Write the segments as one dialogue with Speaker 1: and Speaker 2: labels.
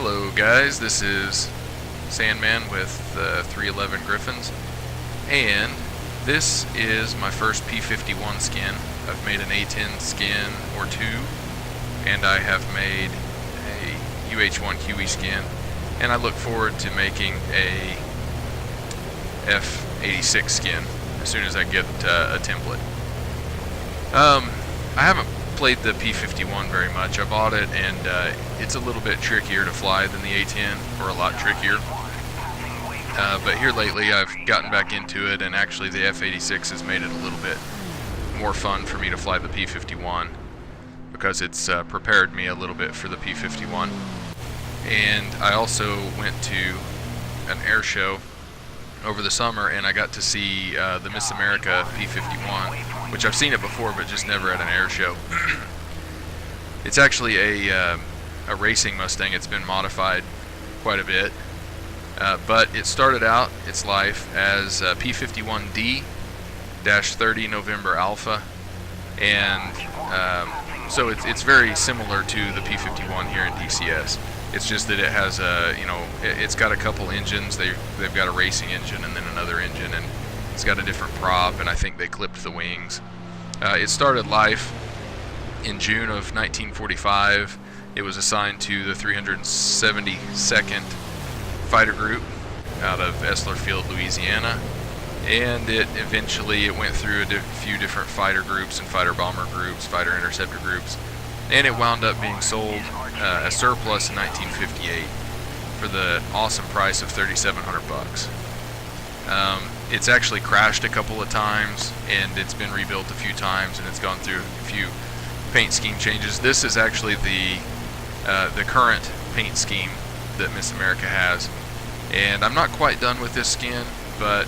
Speaker 1: Hello guys, this is Sandman with the 311 Griffins, and this is my first P-51 skin. I've made an A-10 skin or two, and I have made a UH-1 Huey skin, and I look forward to making a F-86 skin as soon as I get a template. I haven't played the P-51 very much. I bought it, and it's a little bit trickier to fly than the A-10, or a lot trickier. But here lately I've gotten back into it, and actually the F-86 has made it a little bit more fun for me to fly the P-51 because it's prepared me a little bit for the P-51. And I also went to an air show over the summer, and I got to see the Miss America P-51, which I've seen it before, but just never at an air show. It's actually a racing Mustang. It's been modified quite a bit, but it started out its life as P-51D -30 November Alpha, and so it's very similar to the P-51 here in DCS. It's just that it has it's got a couple engines. They've got a racing engine and then another engine, and it's got a different prop, and I think they clipped the wings. It started life in June of 1945. It was assigned to the 372nd Fighter Group out of Esler Field, Louisiana, and it eventually went through a few different fighter groups and fighter bomber groups, fighter interceptor groups, and it wound up being sold a surplus in 1958 for the awesome price of $3,700. It's actually crashed a couple of times, and it's been rebuilt a few times, and it's gone through a few paint scheme changes. This is actually the current paint scheme that Miss America has, and I'm not quite done with this skin, but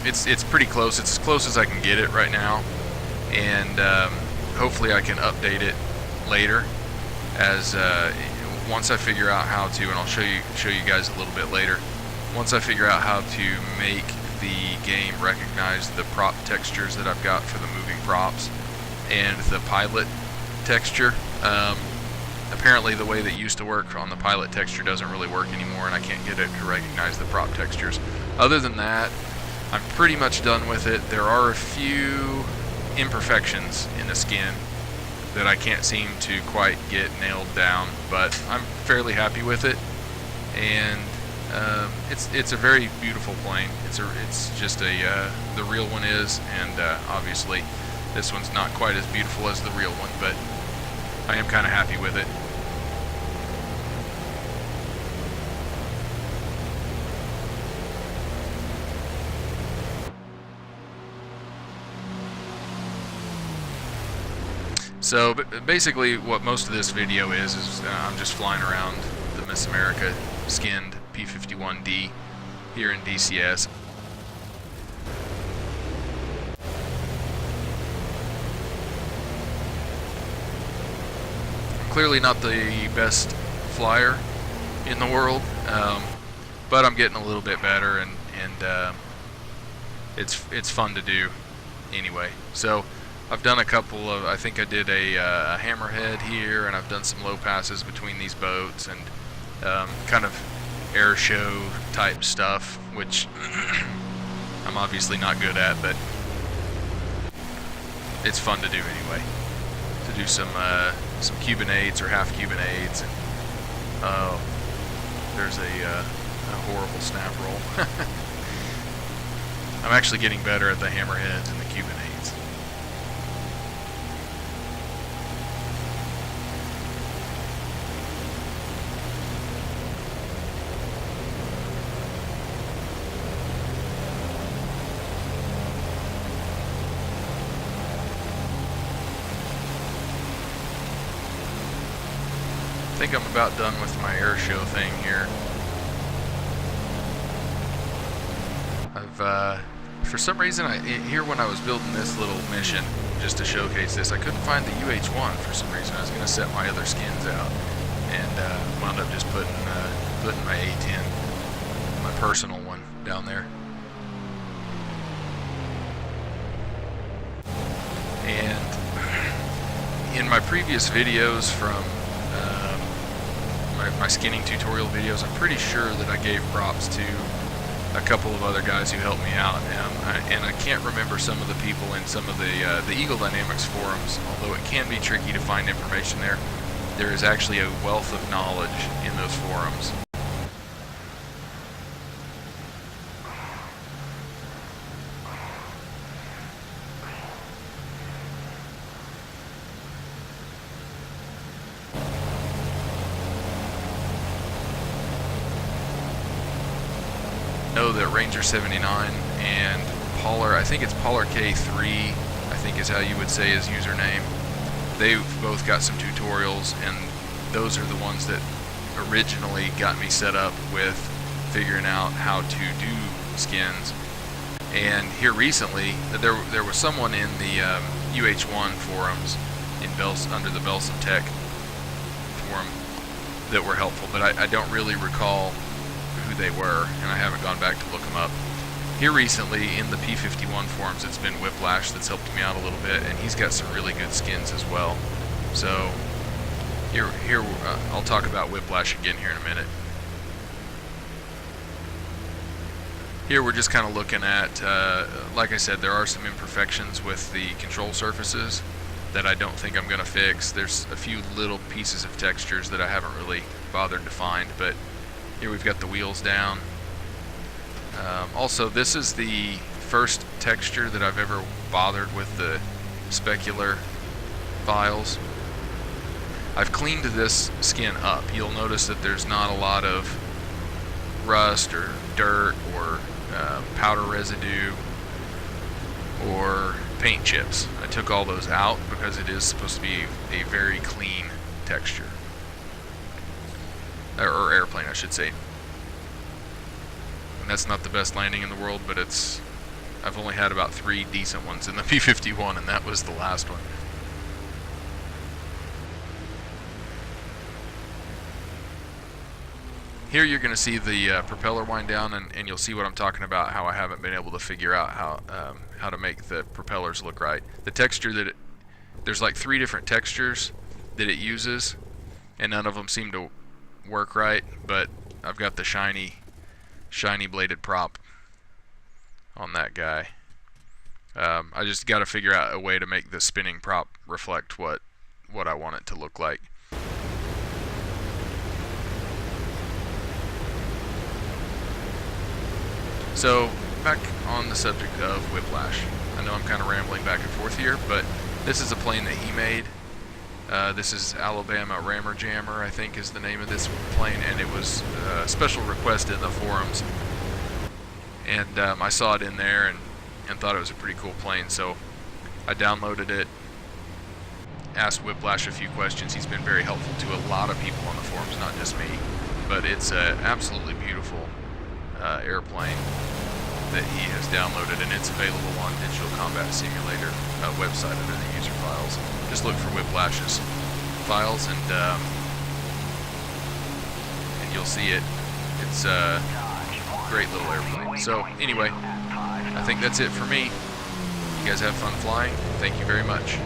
Speaker 1: it's pretty close. It's as close as I can get it right now, and hopefully I can update it later as once I figure out how to, and I'll show you guys a little bit later. Once I figure out how to make the game recognize the prop textures that I've got for the moving props and the pilot texture. Apparently the way that used to work on the pilot texture doesn't really work anymore, and I can't get it to recognize the prop textures. Other than that, I'm pretty much done with it. There are a few imperfections in the skin that I can't seem to quite get nailed down, but I'm fairly happy with it, and it's a very beautiful plane. It's just the real one is, and obviously this one's not quite as beautiful as the real one, but I am kind of happy with it. So basically what most of this video is I'm just flying around the Miss America skinned P-51D here in DCS. I'm clearly not the best flyer in the world, but I'm getting a little bit better, and it's fun to do anyway. So I've done a couple of, I think I did a hammerhead here, and I've done some low passes between these boats, and kind of air show type stuff, which I'm obviously not good at, but it's fun to do anyway. To do some Cubanades or half Cubanades. And, there's a horrible snap roll. I'm actually getting better at the hammerheads and the Cubanades. I think I'm about done with my air show thing here. For some reason, here when I was building this little mission, just to showcase this, I couldn't find the UH-1 for some reason. I was going to set my other skins out, and wound up just putting my A-10, my personal one, down there. And in my previous videos from my skinning tutorial videos, I'm pretty sure that I gave props to a couple of other guys who helped me out, and I can't remember some of the people in some of the Eagle Dynamics forums. Although it can be tricky to find information there, there is actually a wealth of knowledge in those forums. Know that Ranger 79 and Polar, I think it's Polar K3, I think is how you would say his username. They've both got some tutorials, and those are the ones that originally got me set up with figuring out how to do skins. And here recently, there was someone in the UH1 forums in under the Belsom Tech forum that were helpful, but I don't really recall who they were, and I haven't gone back to look them up. Here recently in the P-51 forums, it's been Whiplash that's helped me out a little bit, and he's got some really good skins as well. So here I'll talk about Whiplash again here in a minute. Here we're just kind of looking at, like I said, there are some imperfections with the control surfaces that I don't think I'm going to fix. There's a few little pieces of textures that I haven't really bothered to find, but here we've got the wheels down. Also, this is the first texture that I've ever bothered with the specular files. I've cleaned this skin up. You'll notice that there's not a lot of rust or dirt or powder residue or paint chips. I took all those out because it is supposed to be a very clean texture. Or airplane, I should say. And that's not the best landing in the world, but I've only had about 3 decent ones in the P-51, and that was the last one. Here you're going to see the propeller wind down, and you'll see what I'm talking about, how I haven't been able to figure out how to make the propellers look right. The texture that there's like 3 different textures that it uses, and none of them seem to work right, but I've got the shiny bladed prop on that guy. I just got to figure out a way to make the spinning prop reflect what I want it to look like. So back on the subject of Whiplash, I know I'm kind of rambling back and forth here, but this is a plane that he made. This is Alabama Rammer Jammer, I think is the name of this plane, and it was a special request in the forums. And I saw it in there and thought it was a pretty cool plane, so I downloaded it, asked Whiplash a few questions. He's been very helpful to a lot of people on the forums, not just me. But it's an absolutely beautiful airplane that he has downloaded, and it's available on Digital Combat Simulator website under the user files. Just look for Whiplash's files, and you'll see it. It's a great little airplane. So anyway, I think that's it for me. You guys have fun flying. Thank you very much.